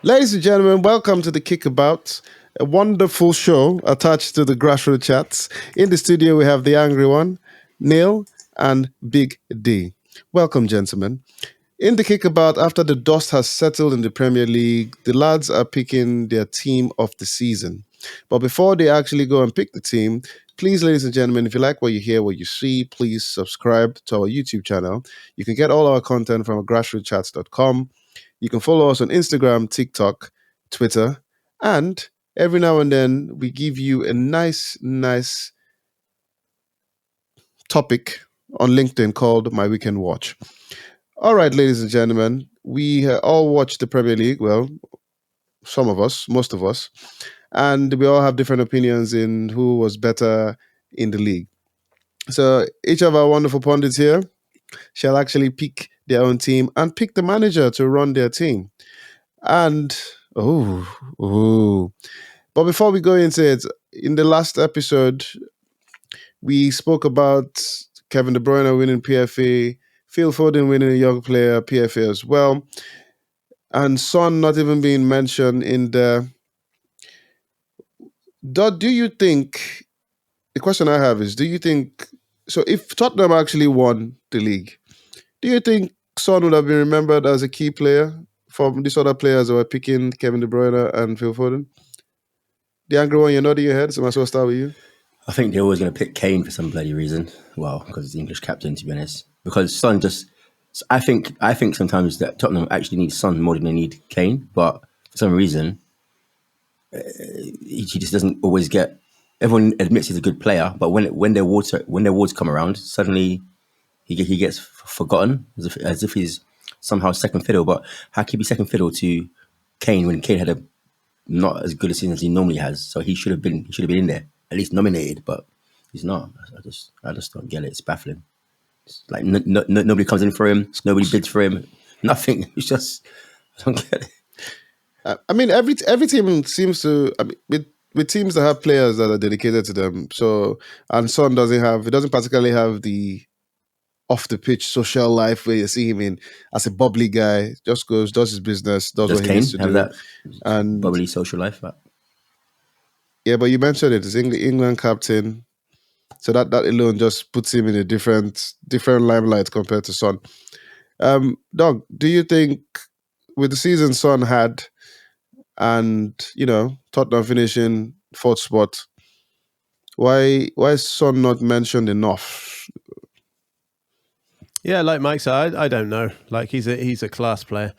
Ladies and gentlemen, welcome to the Kickabout, a wonderful show attached to the Grassroot Chats. In the studio, we have the Angry One, Neil, and Big D. Welcome, gentlemen. In the Kickabout, after the dust has settled in the Premier League, the lads are picking their team of the season. But before they actually go and pick the team, please, ladies and gentlemen, if you like what you hear, what you see, please subscribe to our YouTube channel. You can get all our content from grassrootchats.com. You can follow us on Instagram, TikTok, Twitter, and every now and then we give you a nice topic on LinkedIn called My Weekend Watch. All right, ladies and gentlemen, we all watch the Premier League. Well, some of us, most of us, and we all have different opinions in who was better in the league. So each of our wonderful pundits here shall actually pick their own team and pick the manager to run their team. And oh, but before we go into it, in the last episode, we spoke about Kevin De Bruyne winning PFA, Phil Foden winning a young player PFA as well, and Son not even being mentioned in the. Do you think the question I have is: do you think so? If Tottenham actually won the league, do you think Son would have been remembered as a key player from these other players that were picking Kevin De Bruyne and Phil Foden? The angry one, you're nodding your head, so I might as well start with you. I think they're always going to pick Kane for some bloody reason. Well, because he's the English captain, to be honest. Because Son just, I think sometimes that Tottenham actually need Son more than they need Kane, but for some reason he just doesn't always get. Everyone admits he's a good player, but when their awards come around, suddenly he gets forgotten as if he's somehow second fiddle. But how can he be second fiddle to Kane when Kane had a not as good a season as he normally has? So he should have been in there, at least nominated, but he's not. I just don't get it. It's baffling. It's like nobody comes in for him. Nobody bids for him. Nothing. It's just I don't get it. I mean, every team seems to. I mean, with teams that have players that are dedicated to them. So, and Son doesn't have. He doesn't particularly have the off the pitch social life where you see him in as a bubbly guy. Just goes, does his business, does Does what he needs Kane to have do, that and bubbly social life? yeah. But you mentioned it. He's England captain, so that alone just puts him in a different limelight compared to Son. Doug, do you think with the season Son had? And Tottenham finishing fourth spot. Why is Son not mentioned enough? Yeah, like Mike said, I don't know. Like he's a class player.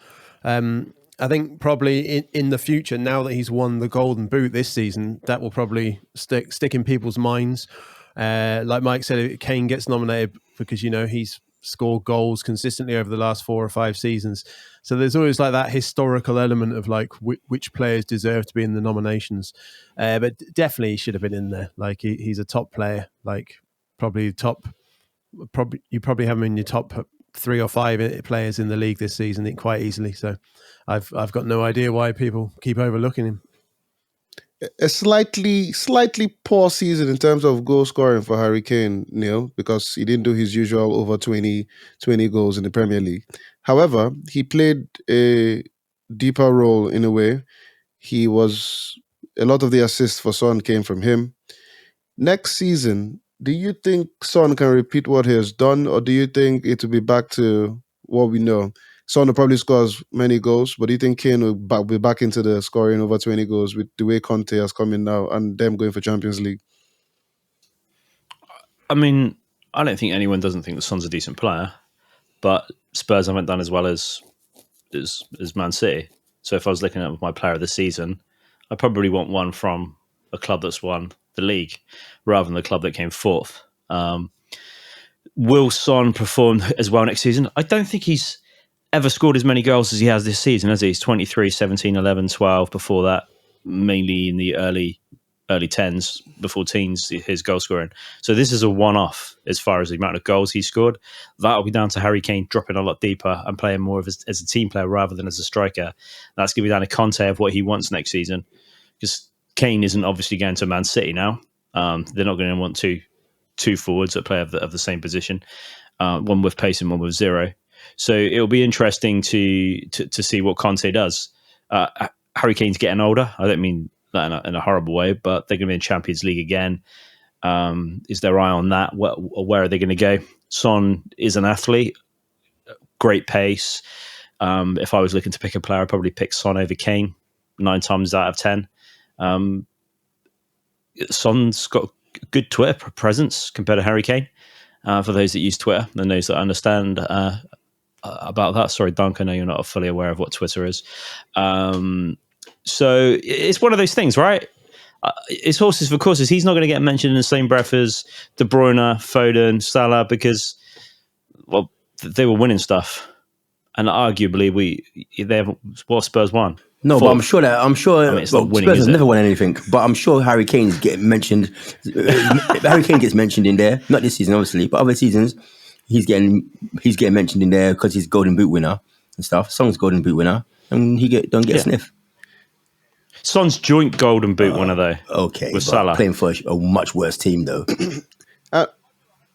I think probably in the future, now that he's won the Golden Boot this season, that will probably stick in people's minds. Like Mike said, Kane gets nominated because he's scored goals consistently over the last 4 or 5 seasons. So there's always like that historical element of like which players deserve to be in the nominations. But definitely he should have been in there. Like he's a top player. Like probably top. You probably have him in your top 3 or 5 players in the league this season quite easily. So I've got no idea why people keep overlooking him. A slightly poor season in terms of goal scoring for Harry Kane, Neil, because he didn't do his usual over 20 goals in the Premier League. However, he played a deeper role in a way. He was a lot of the assists for Son came from him. Next season, do you think Son can repeat what he has done, or do you think it will be back to what we know? Son will probably scores many goals, but do you think Kane will be back into the scoring over 20 goals with the way Conte has come in now and them going for Champions League? I mean, I don't think anyone doesn't think the Son's a decent player, but Spurs haven't done as well as Man City. So if I was looking at my player of the season, I probably want one from a club that's won the league rather than the club that came fourth. Will Son perform as well next season? I don't think he's ever scored as many goals as he has this season, has he? He's 23, 17, 11, 12 before that, mainly in the early 10s, before teens, his goal scoring. So this is a one-off as far as the amount of goals he scored. That'll be down to Harry Kane dropping a lot deeper and playing more as a team player rather than as a striker. That's going to be down to Conte of what he wants next season, because Kane isn't obviously going to Man City now. They're not going to want two forwards that play of the same position, one with pace and one with zero. So it'll be interesting to see what Conte does. Harry Kane's getting older. I don't mean that in a horrible way, but they're going to be in Champions League again. Is their eye on that? Where are they going to go? Son is an athlete, great pace. If I was looking to pick a player, I'd probably pick Son over Kane 9 times out of 10. Son's got good Twitter presence compared to Harry Kane. For those that use Twitter and those that understand about that. Sorry, Dunk, I know you're not fully aware of what Twitter is. So it's one of those things, right? It's horses for courses. He's not going to get mentioned in the same breath as De Bruyne, Foden, Salah, because, well, they were winning stuff. And arguably, Spurs won. No, Fourth. but I'm sure I mean, it's not winning, Spurs is have it? never won anything. But I'm sure Harry Kane's get mentioned. Harry Kane gets mentioned in there. Not this season, obviously, but other seasons, he's getting mentioned in there because he's Golden Boot winner and stuff. Son's Golden Boot winner, and he don't get a sniff. Son's joint Golden Boot winner, though. Okay, with but Salah playing for a much worse team, though.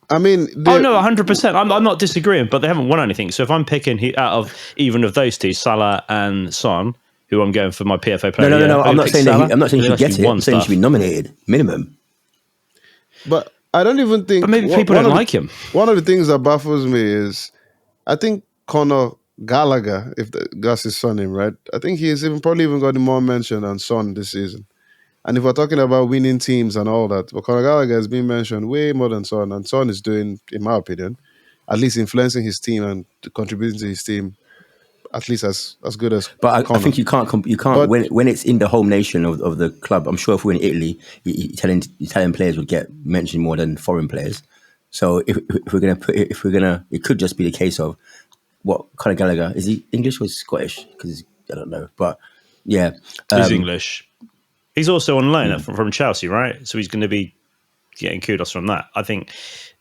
I mean, oh no, 100%. I'm not disagreeing, but they haven't won anything. So if I'm picking out of even of those two, Salah and Son, who I'm going for my PFA player, No. I'm not saying I'm not saying he should get it. I'm saying he should be nominated, minimum. But I don't even think. But maybe people don't like him. One of the things that baffles me is, I think Conor Gallagher, if that's his surname, right? I think he's probably even got more mention than Son this season. And if we're talking about winning teams and all that, but Conor Gallagher has been mentioned way more than Son, and Son is doing, in my opinion, at least influencing his team and contributing to his team, at least as good as. But I think you can't but, when it's in the home nation of the club. I'm sure if we're in Italy, Italian players would get mentioned more than foreign players. So if we're gonna, it could just be the case of what Conor Gallagher is. He English or Scottish? Because I don't know, but yeah, he's English. He's also on loan from Chelsea, right? So he's going to be getting kudos from that. I think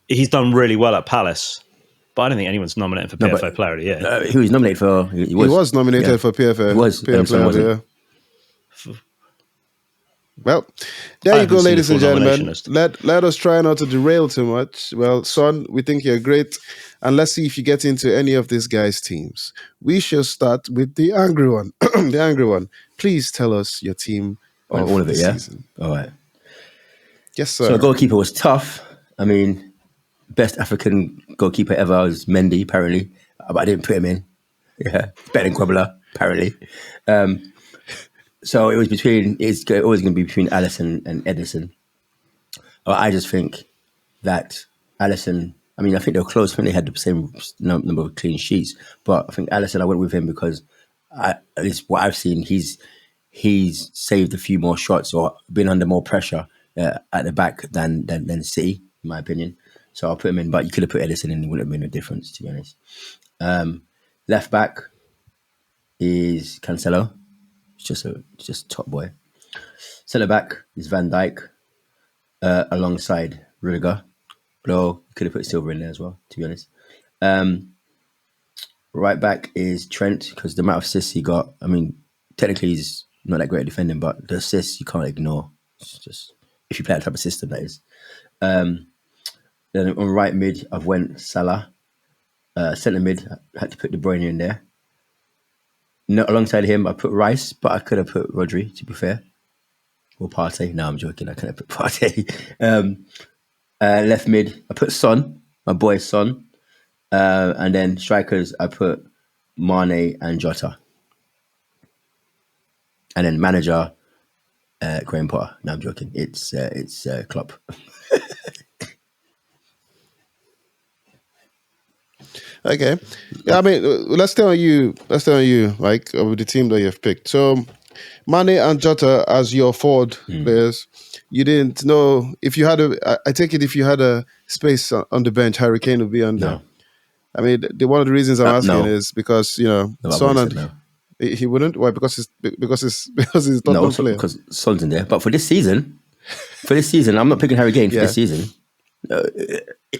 he's done really well at Palace, but I don't think anyone's nominated for PFA Player of the Year. He was nominated for. He was nominated for PFA. He was PFA Player of the Year. Well, there you go, ladies and gentlemen. Let us try not to derail too much. Well, Son, we think you're great. And let's see if you get into any of these guys' teams. We shall start with the angry one. The angry one. Please tell us your team. All of it, yeah? Season. All right. Yes, sir. So the goalkeeper was tough. I mean, best African goalkeeper ever was Mendy, apparently. But I didn't put him in. Yeah, better than Grobbler, apparently. So it was it's always going to be between Alisson and Edison. I just think that Alisson, I mean, I think they were close. I think they had the same number of clean sheets. But I think Alisson, I went with him because, at least what I've seen, he's saved a few more shots or been under more pressure at the back than City, in my opinion. So I'll put him in, but you could have put Edison in, it wouldn't have been a difference, to be honest. Left back is Cancelo. It's just top boy. Centre back is Van Dijk alongside Rudiger. Although you could have put Silva in there as well, to be honest. Right back is Trent, because the amount of assists he got, I mean, technically he's not that great at defending, but the assists you can't ignore. It's just if you play that type of system, that is. Then on right mid, I've went Salah. Centre mid, I had to put De Bruyne in there. No, alongside him, I put Rice, but I could have put Rodri, to be fair. Or Partey. No, I'm joking. I couldn't put Partey. Left mid, I put Son, my boy Son. And then strikers, I put Mane and Jota. And then manager, Graham Potter. No, I'm joking. It's Klopp. Okay. Yeah, I mean, let's stay on you, Mike, with the team that you've picked. So, Mane and Jota as your forward players. You didn't know if you had I take it if you had a space on the bench, Harry Kane would be on there. No. I mean, one of the reasons I'm asking is because, Son and... No. He wouldn't? Why? Because he's Tottenham player. Because Son's in there. But for this season, I'm not picking Harry Kane for this season.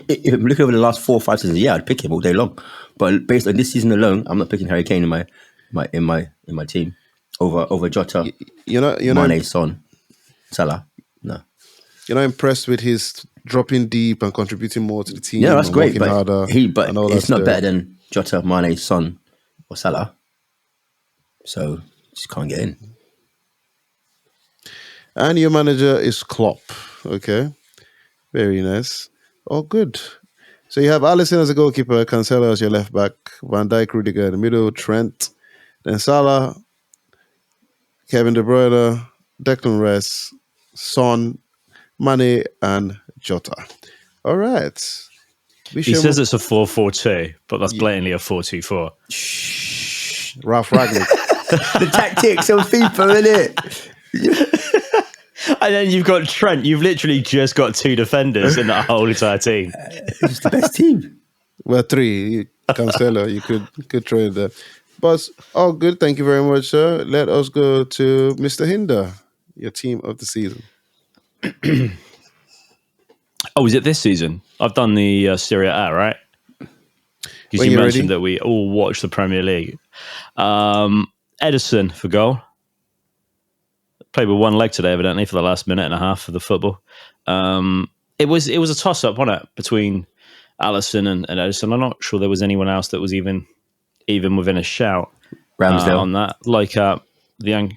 If I'm looking over the last 4 or 5 seasons, I'd pick him all day long. But based on this season alone, I'm not picking Harry Kane in my team over Jota. Mane, Son, Salah. No. You're not impressed with his dropping deep and contributing more to the team. Yeah, that's great. But harder it's not better than Jota, Mane, Son, or Salah. So Just can't get in. And your manager is Klopp. Okay. Very nice. All good. So you have Alisson as a goalkeeper, Cancelo as your left back, Van Dijk, Rudiger in the middle, Trent, then Salah, Kevin De Bruyne, Declan Rice, Son, Mane, and Jota. All right. He says it's a 4-4-2, but that's blatantly a 4-2-4. Shh. Ralph Ragnick. The tactics of FIFA, innit? And then you've got Trent. You've literally just got 2 defenders in that whole entire team. It's the best team. Well, 3. Cancelo, you could throw it there. But all good. Thank you very much, sir. Let us go to Mr. Hinder, your team of the season. Oh, is it this season? I've done the Serie A, right? Because you mentioned that we all watch the Premier League. Edison for goal. Played with one leg today, evidently, for the last minute and a half of the football. It was a toss-up, wasn't it, between Alisson and Edison. I'm not sure there was anyone else that was even within a shout on that. Like the young...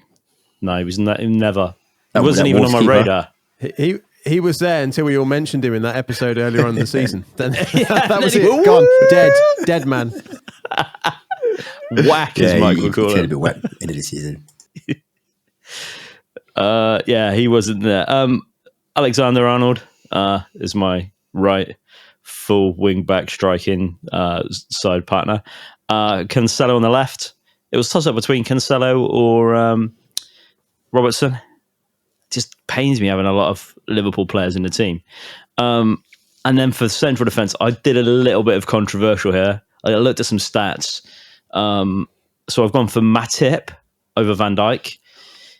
No, he was never... He wasn't even on my radar. He was there until we all mentioned him in that episode earlier on in the season. Then that was it. Gone. Dead man. Whack, as Mike would call it. A bit whack end of the season. Yeah, he wasn't there. Alexander-Arnold is my right full wing-back striking side partner. Cancelo on the left. It was toss-up between Cancelo or Robertson. Just pains me having a lot of Liverpool players in the team. And then for central defence, I did a little bit of controversial here. I looked at some stats. So I've gone for Matip over Van Dijk.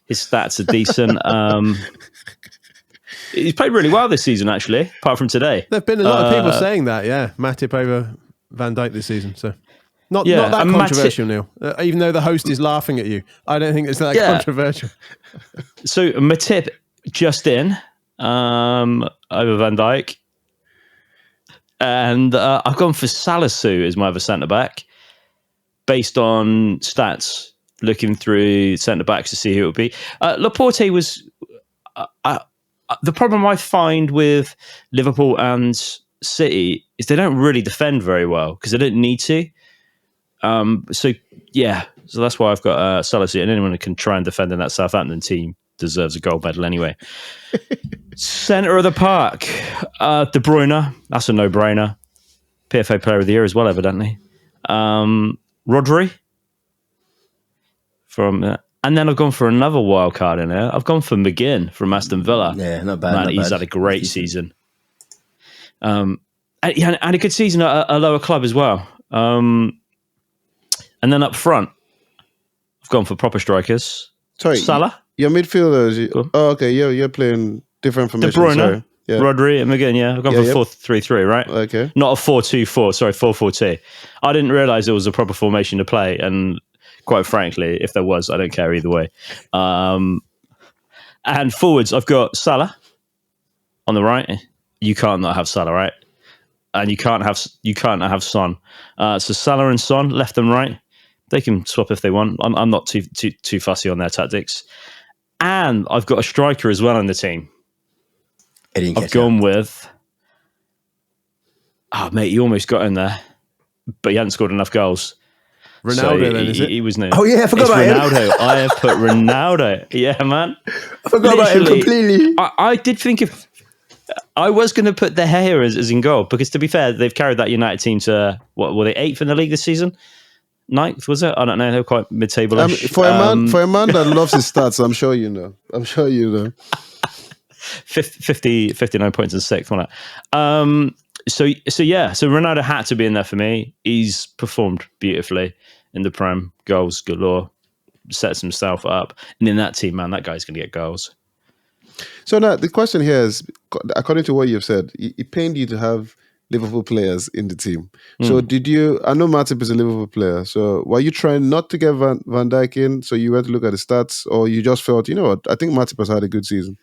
His stats are decent. He's played really well this season, actually, apart from today. There have been a lot of people saying that, yeah. Matip over Van Dijk this season. So not that controversial, Neil. Even though the host is laughing at you. I don't think it's that controversial. So Matip just in over Van Dijk. And I've gone for Salisu as my other centre-back based on stats, looking through centre-backs to see who it would be. Laporte was... the problem I find with Liverpool and City is they don't really defend very well because they don't need to. So that's why I've got Salisu, and anyone who can try and defend in that Southampton team deserves a gold medal anyway. Centre of the park, De Bruyne, that's a no-brainer. PFA Player of the Year as well, evidently. Rodri and then I've gone for another wild card in here. I've gone for McGinn from Aston Villa. Yeah, not bad. He's had a great season. And a good season at a lower club as well. And then up front, I've gone for proper strikers. Sorry, Salah. Your midfielders. Oh, okay. You're playing different formations. De Bruyne, sorry. Yeah. Rodri, and McGinn. Yeah, I've gone for 4-3-3. Right. Okay. Not a 4-2-4. Sorry, 4-4-2. I didn't realise it was a proper formation to play, and quite frankly, if there was, I don't care either way. And forwards, I've got Salah on the right. You can't not have Salah, right? And you can't have Son. So Salah and Son, left and right. They can swap if they want. I'm not too fussy on their tactics. And I've got a striker as well on the team. I've gone with... Oh, mate, you almost got in there. But he hadn't scored enough goals. Ronaldo, then, is it? He was new. Oh, yeah, I forgot about Ronaldo. I have put Ronaldo. Yeah, man. I forgot about him completely. I did think if... I was going to put De Gea as in goal, because to be fair, they've carried that United team to, what, were they 8th in the league this season? 9th, was it? I don't know. They're quite mid-table. For a man that loves his stats, I'm sure you know. 59 points in 6th, wasn't it? So Ronaldo had to be in there for me. He's performed beautifully in the Prem, goals galore, sets himself up. And in that team, man, that guy's going to get goals. So now the question here is, according to what you've said, it pained you to have Liverpool players in the team. So did you, I know Matip is a Liverpool player, so were you trying not to get Van Dijk in, so you went to look at the stats, or you just felt, you know what, I think Matip has had a good season?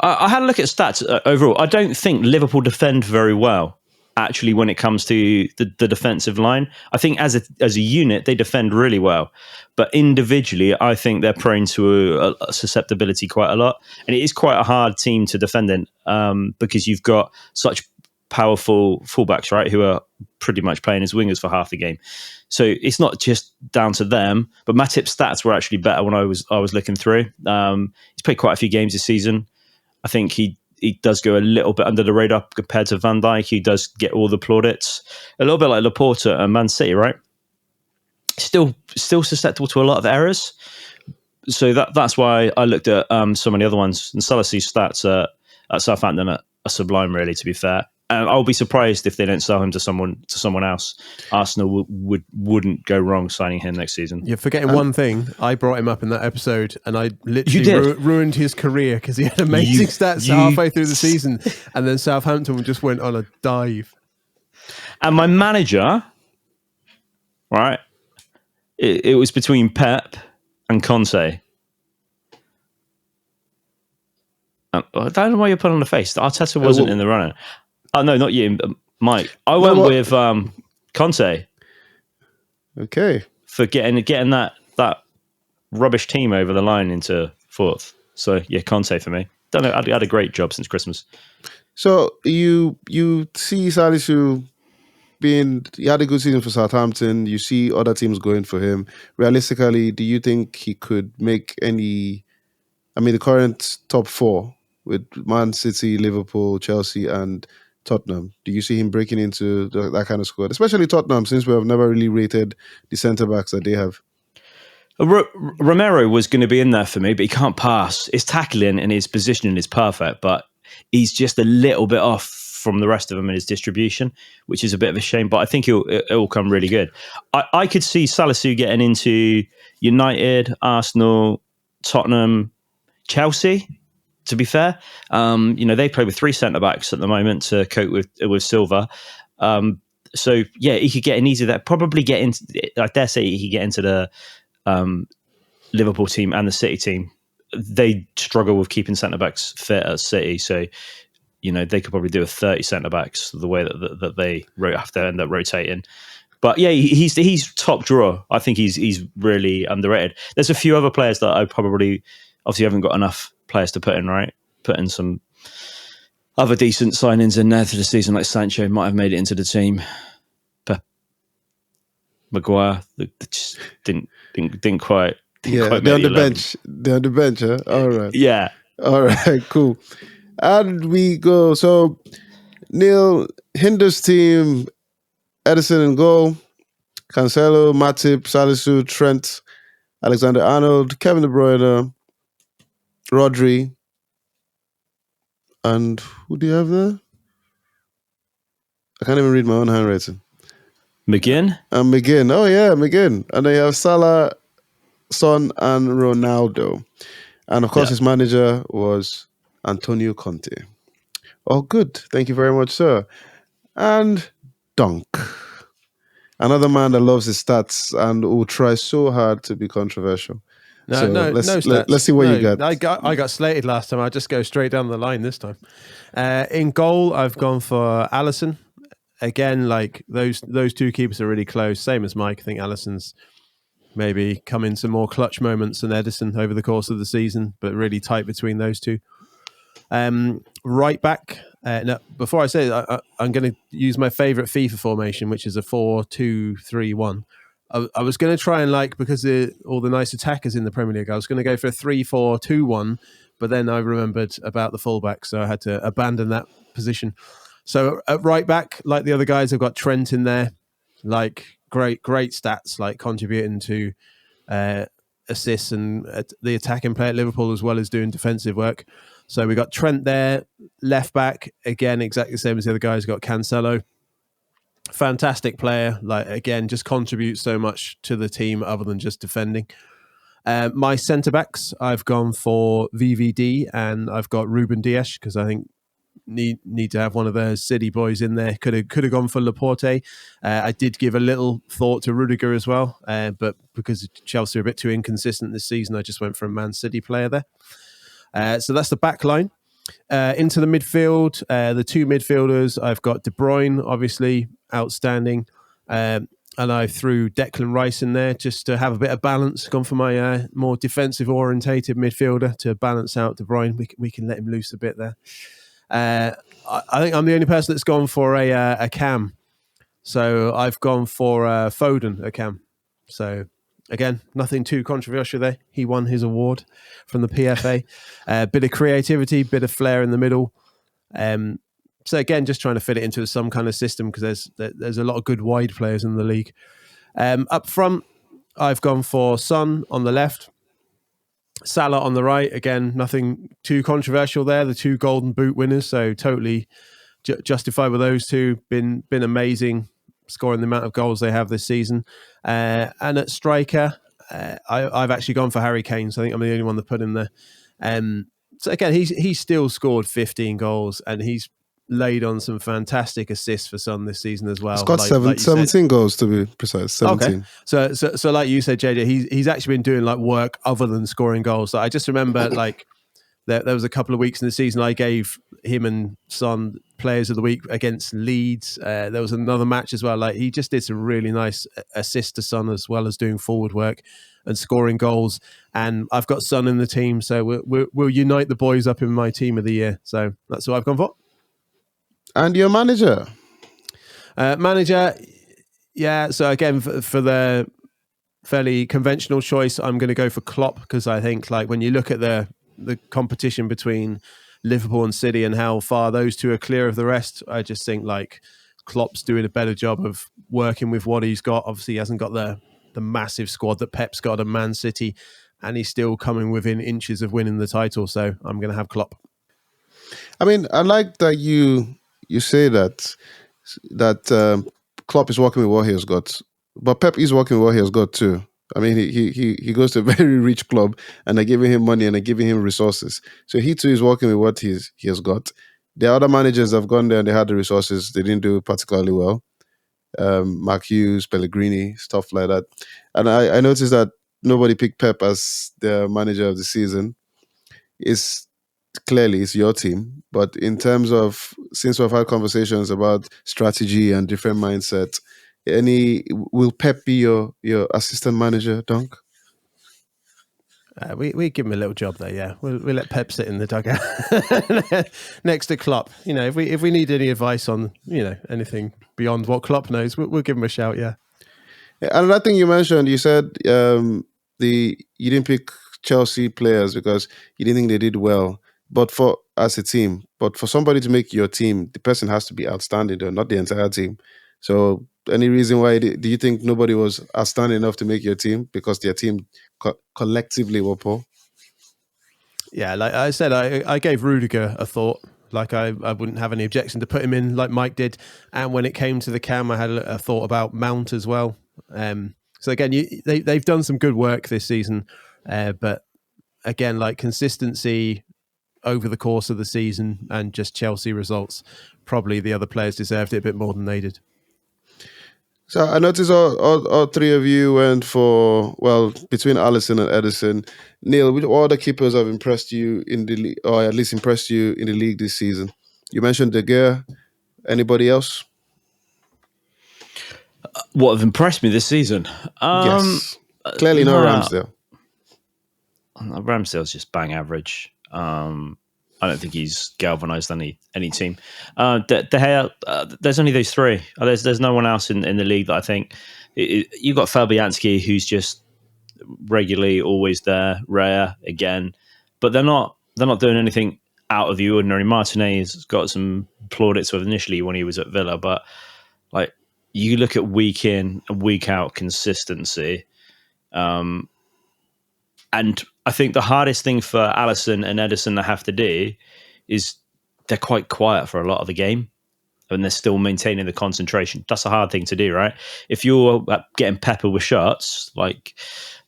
I had a look at stats overall. I don't think Liverpool defend very well. actually when it comes to the defensive line. I think as a unit, they defend really well. But individually, I think they're prone to a susceptibility quite a lot. And it is quite a hard team to defend in because you've got such powerful fullbacks, right, who are pretty much playing as wingers for half the game. So it's not just down to them. But Matip's stats were actually better when I was looking through. He's played quite a few games this season. I think he does go a little bit under the radar compared to Van Dijk. He does get all the plaudits. A little bit like Laporte and Man City, right? Still susceptible to a lot of errors. So that's why I looked at so many other ones. And Salah's stats at Southampton are sublime, really, to be fair. I'll be surprised if they don't sell him to someone else. Arsenal wouldn't go wrong signing him next season. You're forgetting one thing. I brought him up in that episode, and I literally ruined his career because he had amazing stats halfway through the season, and then Southampton just went on a dive. And my manager, right, it was between Pep and Conte. I don't know why you're putting on the face. Arteta wasn't in the running. Oh, no, not you, Mike. I went with Conte. Okay. For getting that rubbish team over the line into fourth. So, yeah, Conte for me. Don't know. I had a great job since Christmas. So you see Salisu he had a good season for Southampton. You see other teams going for him. Realistically, do you think he could make any... I mean, the current top four with Man City, Liverpool, Chelsea, and Tottenham. Do you see him breaking into that kind of squad? Especially Tottenham, since we have never really rated the centre-backs that they have. Romero was going to be in there for me, but he can't pass. His tackling and his positioning is perfect, but he's just a little bit off from the rest of them in his distribution, which is a bit of a shame, but I think it'll come really good. I could see Salisu getting into United, Arsenal, Tottenham, Chelsea, to be fair. They play with three centre-backs at the moment to cope with Silva. So, yeah, he could get in easy there. Probably get into, I dare say he could get into the Liverpool team and the City team. They struggle with keeping centre-backs fit at City, so, they could probably do a 30 centre-backs the way that they have to end up rotating. But yeah, he's top drawer. I think he's really underrated. There's a few other players that I probably... Obviously, haven't got enough players to put in, right? Put in some other decent signings in there for the season, like Sancho might have made it into the team. But Maguire just didn't quite. They're on the bench. They're on the bench, huh? All right. Yeah. All right, cool. And we go. So, Neil, Hinder's team, Edison in goal, Cancelo, Matip, Salisu, Trent, Alexander-Arnold, Kevin De Bruyne, Rodri, and who do you have there? I can't even read my own handwriting. McGinn? And McGinn. Oh, yeah, McGinn. And then you have Salah, Son, and Ronaldo. And, of course, his manager was Antonio Conte. Oh, good. Thank you very much, sir. And Dunk. Another man that loves his stats and will try so hard to be controversial. Let's see what you got. I got slated last time. I'll just go straight down the line this time. In goal, I've gone for Alisson. Again, like those two keepers are really close. Same as Mike. I think Alisson's maybe come in some more clutch moments than Edison over the course of the season, but really tight between those two. Right back. Now, before I say it, I'm going to use my favourite FIFA formation, which is a 4-2-3-1. I was going to try and because all the nice attackers in the Premier League, I was going to go for a 3-4-2-1, but then I remembered about the fullback, so I had to abandon that position. So at right back, like the other guys, I've got Trent in there, great stats, contributing to assists and the attacking play at Liverpool as well as doing defensive work. So we got Trent there, left back, again, exactly the same as the other guys. Got Cancelo. Fantastic player, again, just contributes so much to the team other than just defending. My centre backs, I've gone for VVD and I've got Ruben Dias because I think need to have one of those City boys in there. Could have gone for Laporte. I did give a little thought to Rudiger as well, but because Chelsea are a bit too inconsistent this season, I just went for a Man City player there. So that's the back line. Into the midfield, the two midfielders, I've got De Bruyne, obviously outstanding, and I threw Declan Rice in there just to have a bit of balance. Gone for my more defensive orientated midfielder to balance out De Bruyne. We can let him loose a bit there. I think I'm the only person that's gone for a cam. So I've gone for Foden, a cam. So again, nothing too controversial there. He won his award from the PFA. Bit of creativity, bit of flair in the middle. So again, just trying to fit it into some kind of system because there's a lot of good wide players in the league. Up front, I've gone for Son on the left, Salah on the right. Again, nothing too controversial there. The two Golden Boot winners, so totally justified with those two. Been amazing, scoring the amount of goals they have this season. And at striker, I've actually gone for Harry Kane. So I think I'm the only one that put him there. So again, he's still scored 15 goals, and he's laid on some fantastic assists for Son this season as well. He's got like 17 goals to be precise. 17. Okay. So like you said, JJ, he's actually been doing like work other than scoring goals. So I just remember like there was a couple of weeks in the season I gave him and Son players of the week against Leeds. There was another match as well. Like he just did some really nice assists to Son as well as doing forward work and scoring goals. And I've got Son in the team, so we'll unite the boys up in my team of the year. So that's what I've gone for. And your manager? Manager, yeah. So again, for the fairly conventional choice, I'm going to go for Klopp because I think like when you look at the competition between Liverpool and City and how far those two are clear of the rest, I just think like Klopp's doing a better job of working with what he's got. Obviously, he hasn't got the massive squad that Pep's got at Man City, and he's still coming within inches of winning the title. So I'm going to have Klopp. I mean, I like that you say that Klopp is working with what he has got, but Pep is working with what he has got too. I mean, he goes to a very rich club, and they're giving him money and they're giving him resources. So he too is working with what he has got. The other managers have gone there and they had the resources. They didn't do particularly well. Mark Hughes, Pellegrini, stuff like that. And I noticed that nobody picked Pep as the manager of the season. Clearly it's your team, but in terms of, since we've had conversations about strategy and different mindset, will Pep be your assistant manager, Dunk? We give him a little job there, yeah. We'll let Pep sit in the dugout next to Klopp. You know, if we need any advice on anything beyond what Klopp knows, we'll give him a shout, yeah. Another thing you mentioned, you said you didn't pick Chelsea players because you didn't think they did well. But as a team, but for somebody to make your team, the person has to be outstanding, though, not the entire team. So, any reason why do you think nobody was outstanding enough to make your team because their team collectively were poor? Yeah, like I said, I gave Rudiger a thought. Like I wouldn't have any objection to put him in, like Mike did. And when it came to the cam, I had a thought about Mount as well. So again, they've done some good work this season, but again, like consistency over the course of the season and just Chelsea results, probably the other players deserved it a bit more than they did. So I noticed all three of you went for, well, between Alisson and Ederson. Neil, which other keepers have impressed you in the league, or at least impressed you in the league this season? You mentioned De Gea. Anybody else? What have impressed me this season? Yes. Clearly no Ramsdale. Ramsdale's just bang average. I don't think he's galvanised any team. De Gea, there's only those three. There's no one else in the league that I think. You've got Fabianski, who's just regularly always there, rare again, but they're not doing anything out of the ordinary. Martinez got some plaudits with initially when he was at Villa, but like you look at week in and week out consistency. And I think the hardest thing for Alisson and Ederson to have to do is they're quite quiet for a lot of the game and they're still maintaining the concentration. That's a hard thing to do, right? If you're getting peppered with shots, like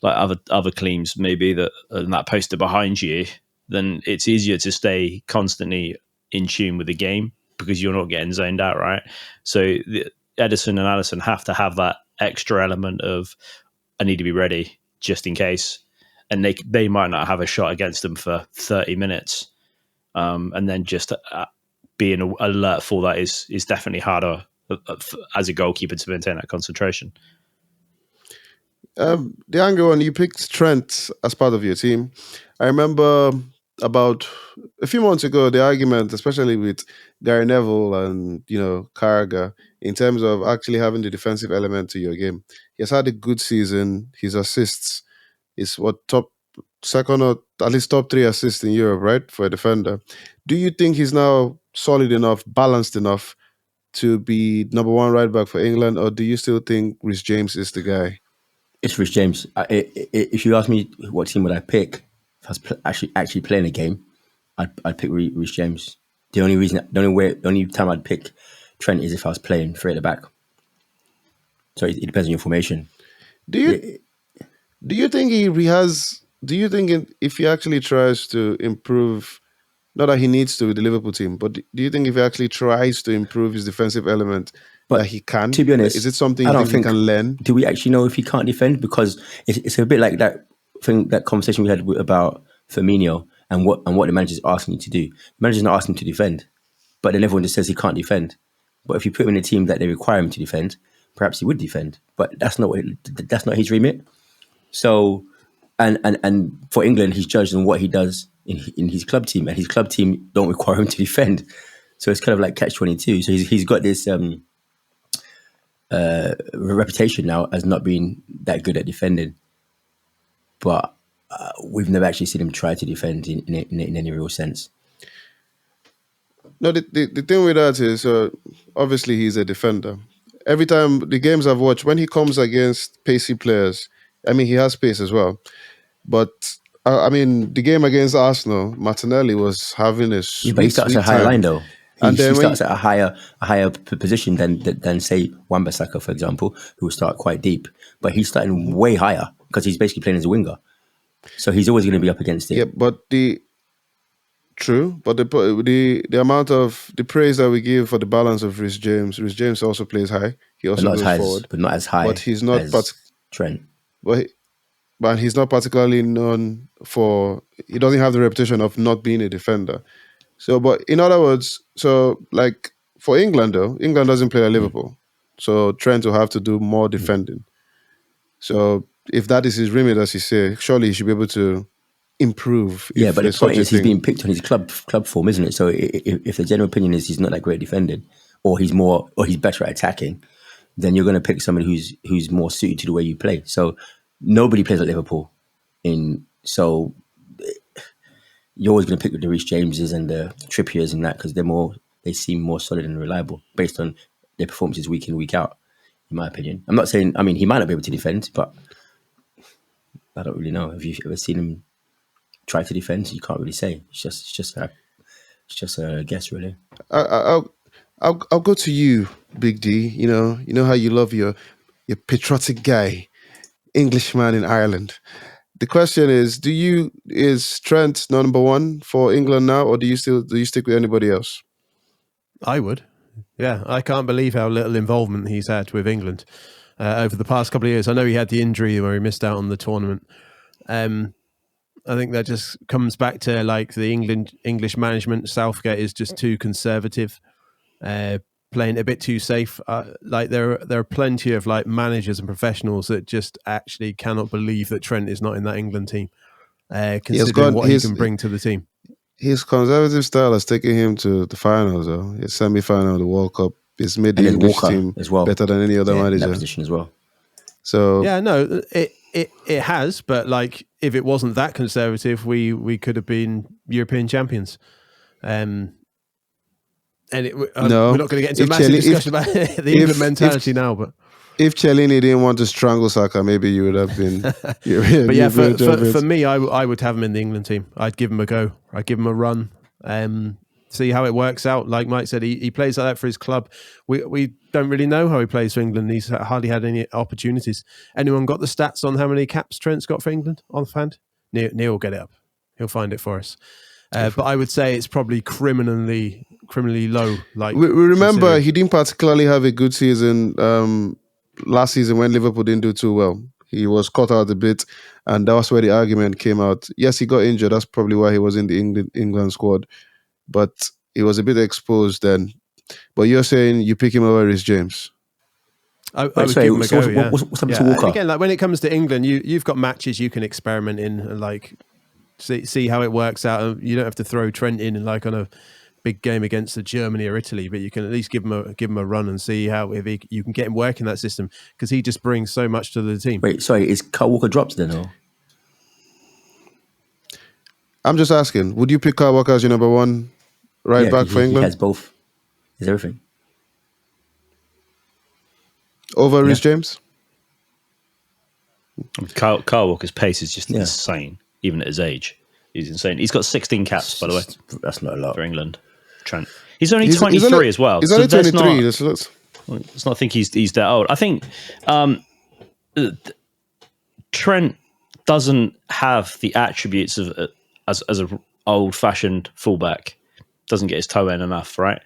other teams maybe that poster behind you, then it's easier to stay constantly in tune with the game because you're not getting zoned out, right? So Ederson and Alisson have to have that extra element of I need to be ready just in case. And they might not have a shot against them for 30 minutes. and then just being alert for that is definitely harder as a goalkeeper to maintain that concentration. The angry one, you picked Trent as part of your team. I remember about a few months ago the argument, especially with Gary Neville and Carragher, in terms of actually having the defensive element to your game. He has had a good season. His assists is what top second or at least top three assists in Europe, right, for a defender. Do you think he's now solid enough, balanced enough to be number one right back for England, or do you still think Rhys James is the guy? It's Rich James. If you ask me what team would I pick if I was actually playing a game, I'd pick Rich James. The only time I'd pick Trent is if I was playing three at the back. So it depends on your formation. Do you think he has? Do you think if he actually tries to improve, not that he needs to with the Liverpool team, but do you think if he actually tries to improve his defensive element, But that he can? to be honest, Is it something I you don't think he think. can learn? Do we actually know if he can't defend? Because it's a bit like that thing, that conversation we had about Firmino and what the manager's asking you to do. The manager's not asking him to defend, but then everyone just says he can't defend. But if you put him in a team that they require him to defend, perhaps he would defend. But that's not his remit. So, and for England, he's judged on what he does in his club team, and his club team don't require him to defend. So it's kind of like catch-22. So he's got this reputation now as not being that good at defending, but we've never actually seen him try to defend in any real sense. No, the thing with that is, obviously he's a defender. Every time the games I've watched, when he comes against pacey players, I mean he has pace as well. But I mean the game against Arsenal, Martinelli was having a Yeah, but he sweet, starts sweet at a higher time. line though. And He then when starts at a higher position than say Wan-Bissaka, for example, who will start quite deep. But he's starting way higher because he's basically playing as a winger. So he's always going to be up against it. yeah, but the amount of the praise that we give for the balance of Rhys James also plays high. He but also not as goes high forward, but not as high but he's not. as Trent. But but he's not particularly known for. He doesn't have the reputation of not being a defender. So, but in other words, so like for England though, England doesn't play at Liverpool, so Trent will have to do more defending. So if that is his remit, as you say, surely he should be able to improve Yeah, if but the there's such point a is he's thing. being picked on his club form, isn't it? So if the general opinion is he's not that great at defending, or he's better at attacking, then you're going to pick somebody who's more suited to the way you play. So nobody plays at Liverpool, so you're always going to pick the Reece Jameses and the Trippiers and that because they seem more solid and reliable based on their performances week in, week out. In my opinion, I'm not saying. I mean, he might not be able to defend, but I don't really know. Have you ever seen him try to defend? You can't really say. It's just a guess, really. I, I- I'll, I'll go to you, Big D. You know how you love your patriotic guy, Englishman in Ireland. The question is, is Trent number one for England now, or do you stick with anybody else? I would. Yeah, I can't believe how little involvement he's had with England over the past couple of years. I know he had the injury where he missed out on the tournament. I think that just comes back to like the English management. Southgate is just too conservative, playing a bit too safe. Like there are plenty of like managers and professionals that just actually cannot believe that Trent is not in that England team, He has considering gone. what he can bring to the team. His conservative style has taken him to the finals, though. His semi-final of the World Cup. It's made And the there's English Walker team as well. better than any other In that manager. position as well. So Yeah, no, it has, but like if it wasn't that conservative, we could have been European champions. And no, we're not going to get into a if massive Chelsea, discussion about the England mentality now, but if Cellini didn't want to strangle Saka, maybe you would have been European but yeah, for champions. me, I would have him in the England team. I'd give him a go. I'd give him a run. See how it works out. Like Mike said, he plays like that for his club. We don't really know how he plays for England. He's hardly had any opportunities. Anyone got the stats on how many caps Trent's got for England on hand? Neil will get it up. He'll find it for us. But I would say it's probably criminally low. Like We remember considering- he didn't particularly have a good season last season when Liverpool didn't do too well. He was caught out a bit, and that was where the argument came out. Yes, he got injured. That's probably why he was in the England squad. but he was a bit exposed then. But you're saying you pick him over Reece James? I would Sorry, give him a so go. Yeah, what's happened to yeah. And Walker? again, like when it comes to England, you've got matches you can experiment in and like see how it works out. And you don't have to throw Trent in and like on a big game against Germany or Italy, but you can at least give him a run and see how you can get him working that system, because he just brings so much to the team. Wait, sorry, is Kyle Walker dropped then, or? I'm just asking, would you pick Kyle Walker as your number one right back for He England has both. He's everything. over Reece James? Kyle Walker's pace is just insane, even at his age. He's insane. He's got 16 caps, by the way, That's not a lot. for England. Trent. He's only 23 as well. He's only 23. Let's not think he's that old. I think Trent doesn't have the attributes of as an old-fashioned fullback. Doesn't get his toe in enough, right?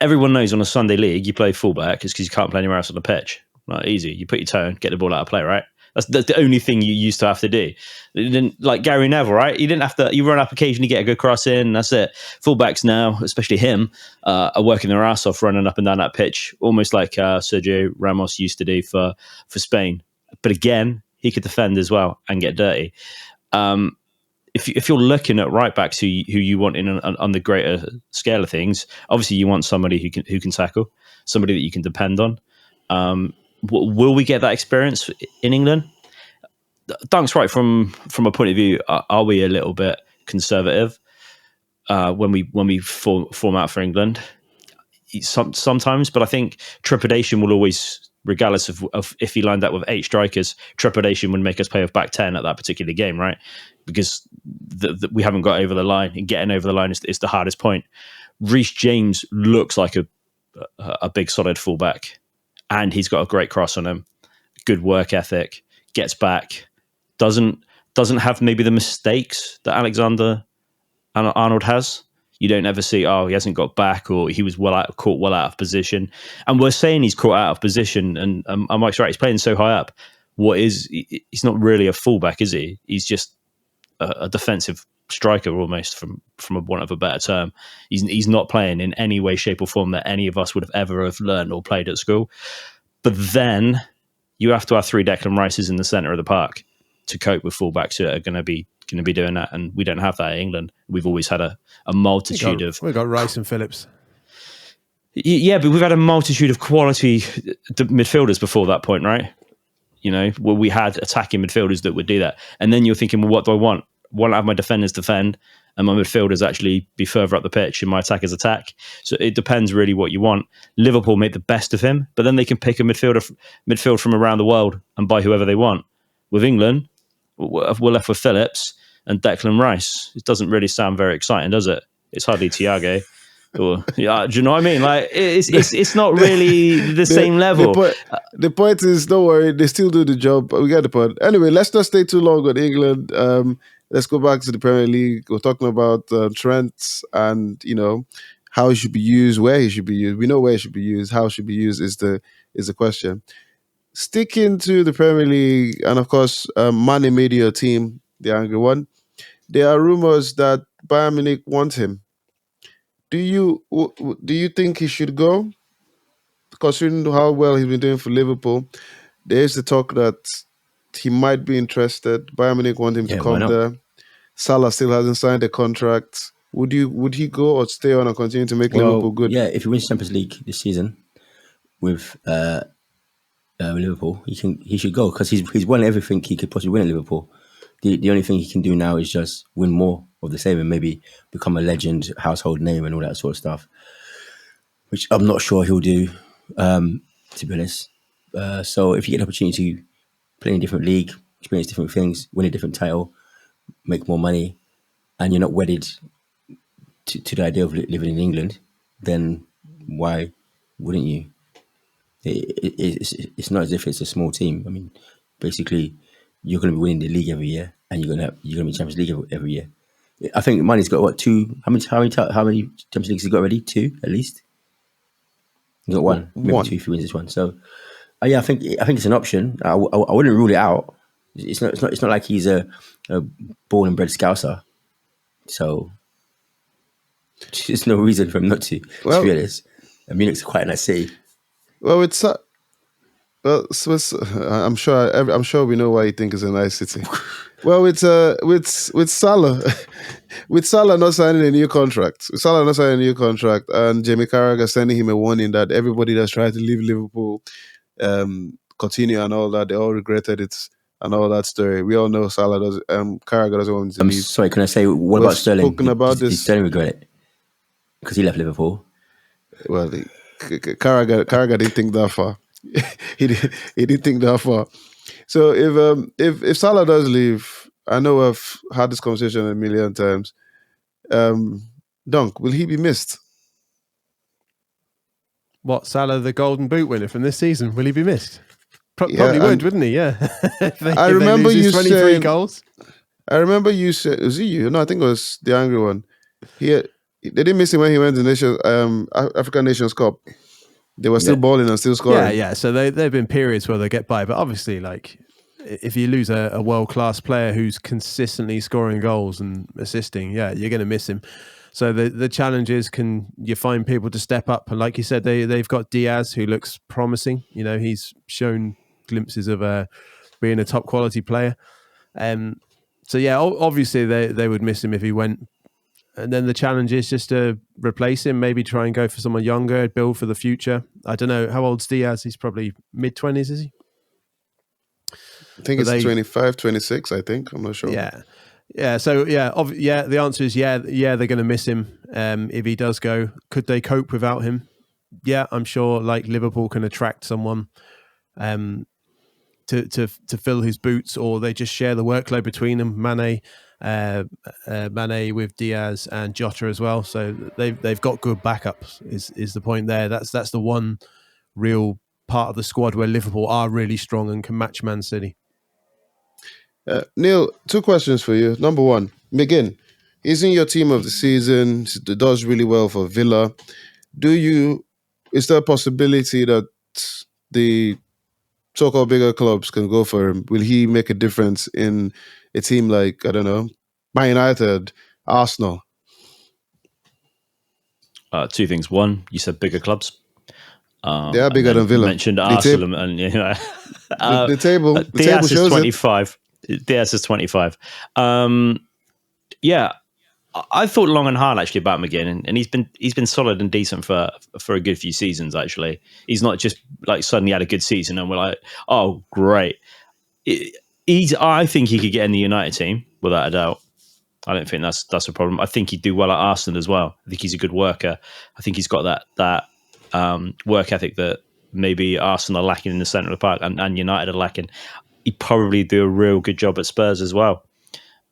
Everyone knows on a Sunday league you play fullback is because you can't play anywhere else on the pitch. Right, easy. You put your toe in, get the ball out of play, right? That's the only thing you used to have to do. You didn't, like Gary Neville, right? You didn't have to. You run up occasionally, get a good cross in. That's it. Fullbacks now, especially him, are working their ass off, running up and down that pitch, almost like Sergio Ramos used to do for Spain. But again, he could defend as well and get dirty. If you're looking at right backs who you want in on the greater scale of things, obviously you want somebody who can tackle, somebody that you can depend on. Will we get that experience in England? Dunk's right from a point of view. Are we a little bit conservative when we form out for England? Sometimes, but I think trepidation will always, regardless of if he lined up with 8 strikers, trepidation would make us play with back 10 at that particular game, right? Because we haven't got over the line, and getting over the line is the hardest point. Reece James looks like a big solid fullback, and he's got a great cross on him, good work ethic, gets back, doesn't have maybe the mistakes that Alexander Arnold has. You don't ever see, he hasn't got back, or he was caught well out of position. And we're saying he's caught out of position, and Mike's right, he's playing so high up. He's not really a fullback, is he? He's just a defensive striker almost, from a want of a better term. He's not playing in any way, shape or form that any of us would have ever have learned or played at school. But then you have to have 3 Declan Rices in the centre of the park to cope with fullbacks who are going to be doing that, and we don't have that in England. We've always had a multitude we've got Rice and Phillips. Yeah, but we've had a multitude of quality midfielders before that point, right? You know, where we had attacking midfielders that would do that. And then you're thinking, well, what do I want? I want to have my defenders defend and my midfielders actually be further up the pitch and my attackers attack. So it depends really what you want. Liverpool make the best of him, but then they can pick a midfield from around the world and buy whoever they want. With England, we're left with Phillips and Declan Rice. It doesn't really sound very exciting, does it? It's hardly Thiago. Or, do you know what I mean? Like it's not really the same level. The point is, don't worry, they still do the job. We get the point. Anyway, let's not stay too long on England. Let's go back to the Premier League. We're talking about Trent and how he should be used, where he should be used. We know where he should be used. How he should be used is the question. Sticking to the Premier League, and of course, Mane made your team the angry one. There are rumors that Bayern Munich want him. Do you think he should go? Considering how well he's been doing for Liverpool, there is the talk that he might be interested. Bayern Munich want him to come there. Salah still hasn't signed a contract. Would he go or stay on and continue to make Liverpool good? Yeah, if he wins Champions League this season with Liverpool, he should go, because he's won everything he could possibly win at Liverpool. The only thing he can do now is just win more of the same and maybe become a legend, household name and all that sort of stuff, which I'm not sure he'll do, to be honest. So if you get an opportunity to play in a different league, experience different things, win a different title, make more money, and you're not wedded to the idea of living in England, then why wouldn't you? It's not as if it's a small team. I mean, basically, you're going to be winning the league every year, and you're going to be Champions League every year. I think Mane's got 2? How many Champions Leagues he got already? 2 at least. He got 1, maybe 2 if he wins this one. So, I think it's an option. I wouldn't rule it out. It's not like he's a born and bred Scouser. So, There's no reason for him not to Well, be honest. I mean, it's quite a nice city. well, I'm sure we know why you think it's a nice city. Well, with Salah, with Salah not signing a new contract, and Jamie Carragher sending him a warning that everybody that's tried to leave Liverpool, continue and all that, they all regretted it and all that story. We all know Carragher doesn't want him to I'm leave. sorry, can I say, what We've about Sterling? spoken about Does this. Sterling regret it? Because he left Liverpool. Well, Carragher didn't think that far. He didn't think that far. So if Salah does leave, I know I've had this conversation a million times. Dunk, will he be missed? What, Salah, the Golden Boot winner from this season? Will he be missed? Yeah, Probably would, and wouldn't he? Yeah. I If remember lose his you 23 saying. goals. I remember you said, was it you? No, I think it was the angry one. They didn't miss him when he went to African Nations Cup. They were still Yeah. balling and still scoring. Yeah. So there've been periods where they get by, but obviously, like, if you lose a world-class player who's consistently scoring goals and assisting, yeah, you're going to miss him. So the challenge is, can you find people to step up? And like you said, they've got Diaz, who looks promising. You know, he's shown glimpses of being a top quality player. So yeah, obviously they would miss him if he went. And then the challenge is just to replace him, maybe try and go for someone younger, build for the future. I don't know, how old's Diaz? He's probably mid-20s, is he? I think But it's 25, 26, I think. I'm not sure. Yeah. So the answer is yeah. They're going to miss him if he does go. Could they cope without him? Yeah, I'm sure. Like, Liverpool can attract someone to fill his boots, or they just share the workload between them. Mane with Diaz and Jota as well. So they've got good backups. Is the point there? That's the one real part of the squad where Liverpool are really strong and can match Man City. Neil, two questions for you. Number one, McGinn, he's in your team of the season. He does really well for Villa. Is there a possibility that the so-called bigger clubs can go for him? Will he make a difference in a team like, I don't know, Man United, Arsenal? Two things. One, you said bigger clubs. They are bigger than Villa. You mentioned The Arsenal, and you know, the table Diaz is shows 25. Diaz is 25. Yeah, I thought long and hard actually about McGinn, and he's been solid and decent for a good few seasons. Actually, he's not just like suddenly had a good season and we're like, oh great. I think he could get in the United team without a doubt. I don't think that's a problem. I think he'd do well at Arsenal as well. I think he's a good worker. I think he's got that work ethic that maybe Arsenal are lacking in the centre of the park and United are lacking. He'd probably do a real good job at Spurs as well.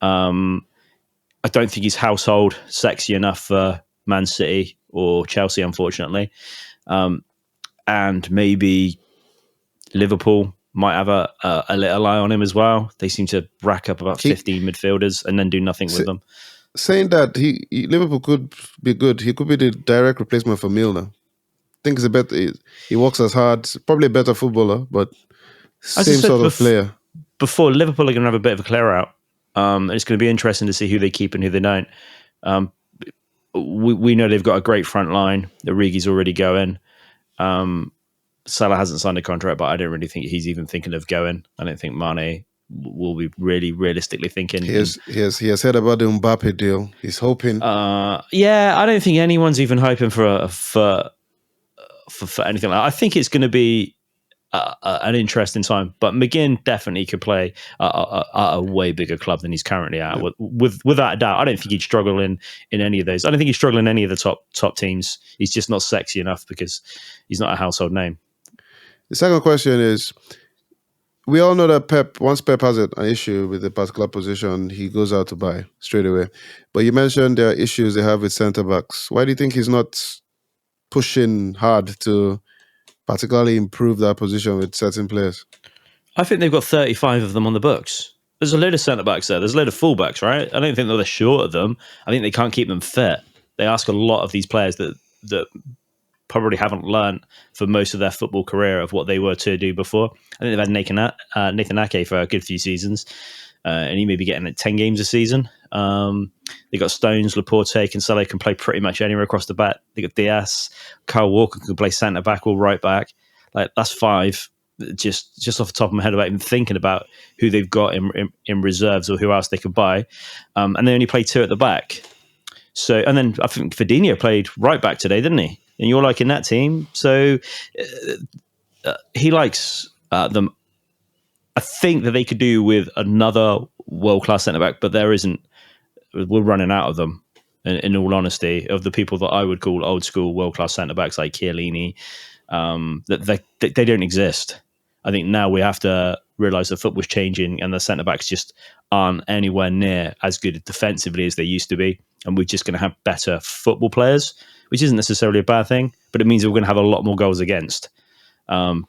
I don't think he's household sexy enough for Man City or Chelsea, unfortunately. And maybe Liverpool might have a little eye on him as well. They seem to rack up about 15 midfielders and then do nothing with them. Saying that Liverpool could be good. He could be the direct replacement for Milner. I think he works as hard, probably a better footballer, but same sort of player. Before, Liverpool are going to have a bit of a clear out. It's going to be interesting to see who they keep and who they don't. We know they've got a great front line. Origi's already going. Salah hasn't signed a contract, but I don't really think he's even thinking of going. I don't think Mane will be really realistically thinking. He has heard about the Mbappe deal. He's hoping. Yeah, I don't think anyone's even hoping for anything like that. I think it's going to be an interesting time, but McGinn definitely could play at a way bigger club than he's currently at. Yeah. Without a doubt, I don't think he'd struggle in any of those. I don't think he'd struggle in any of the top teams. He's just not sexy enough because he's not a household name. The second question is, we all know that once Pep has an issue with a particular position, he goes out to buy straight away. But you mentioned there are issues they have with centre-backs. Why do you think he's not pushing hard to particularly improve that position with certain players? I think they've got 35 of them on the books. There's a load of centre-backs there. There's a load of full-backs, right? I don't think that they're short of them. I think they can't keep them fit. They ask a lot of these players that probably haven't learned for most of their football career of what they were to do before. I think they've had Nathan Ake for a good few seasons. and he may be getting 10 games a season. They got Stones, Laporte, Cancelo can play pretty much anywhere across the back. They got Diaz, Kyle Walker can play centre back or right back. Like that's 5. Just off the top of my head, about even thinking about who they've got in reserves or who else they could buy, and they only play 2 at the back. So, and then I think Fabinho played right back today, didn't he? And you're liking that team, so he likes them. I think that they could do with another world-class centre back, but there isn't. We're running out of them. In all honesty, of the people that I would call old school world-class centre backs like Chiellini, that they don't exist. I think now we have to realise that football's changing and the centre backs just aren't anywhere near as good defensively as they used to be, and we're just going to have better football players, which isn't necessarily a bad thing, but it means that we're going to have a lot more goals against.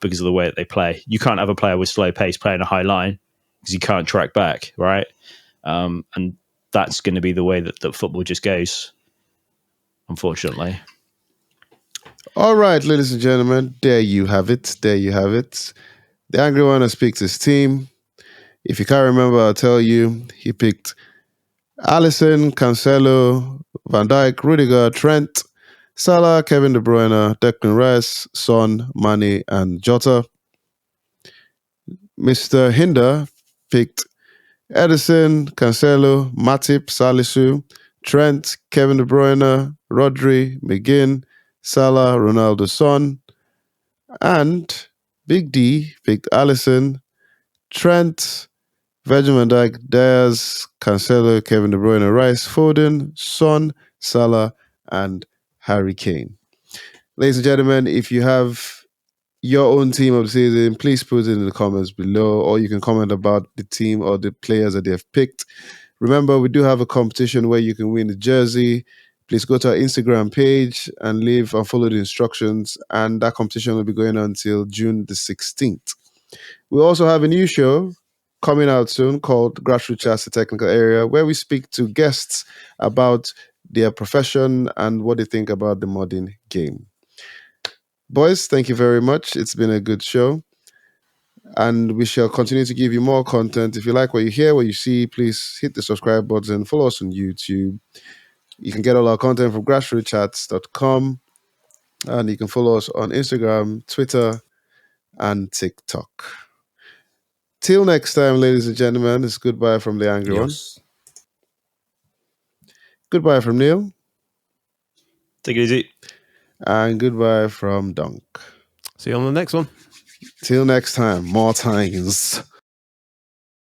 Because of the way that they play. You can't have a player with slow pace playing a high line because you can't track back, right? And that's going to be the way that football just goes, unfortunately. All right, ladies and gentlemen, there you have it. There you have it. The Angry One has picked his team. If you can't remember, I'll tell you. He picked Alisson, Cancelo, Van Dijk, Rudiger, Trent, Salah, Kevin De Bruyne, Declan Rice, Son, Mane, and Jota. Mr. Hinder picked Edison, Cancelo, Matip, Salisu, Trent, Kevin De Bruyne, Rodri, McGinn, Salah, Ronaldo, Son, and Big D picked Alisson, Trent, Virgil van Dijk, Diaz, Cancelo, Kevin De Bruyne, Rice, Foden, Son, Salah, and Harry Kane. Ladies and gentlemen, if you have your own team of the season, please put it in the comments below, or you can comment about the team or the players that they have picked. Remember, we do have a competition where you can win a jersey. Please go to our Instagram page and leave and follow the instructions, and that competition will be going on until June the 16th. We also have a new show coming out soon called Grassroot Chats, the Technical Area, where we speak to guests about their profession and what they think about the modern game. Boys, thank you very much. It's been a good show. And we shall continue to give you more content. If you like what you hear, what you see, please hit the subscribe button. Follow us on YouTube. You can get all our content from grassrootchats.com. And you can follow us on Instagram, Twitter, and TikTok. Till next time, ladies and gentlemen, it's goodbye from the Angry One. Goodbye from Neil. Take it easy. And goodbye from Dunk. See you on the next one. Till next time, more times.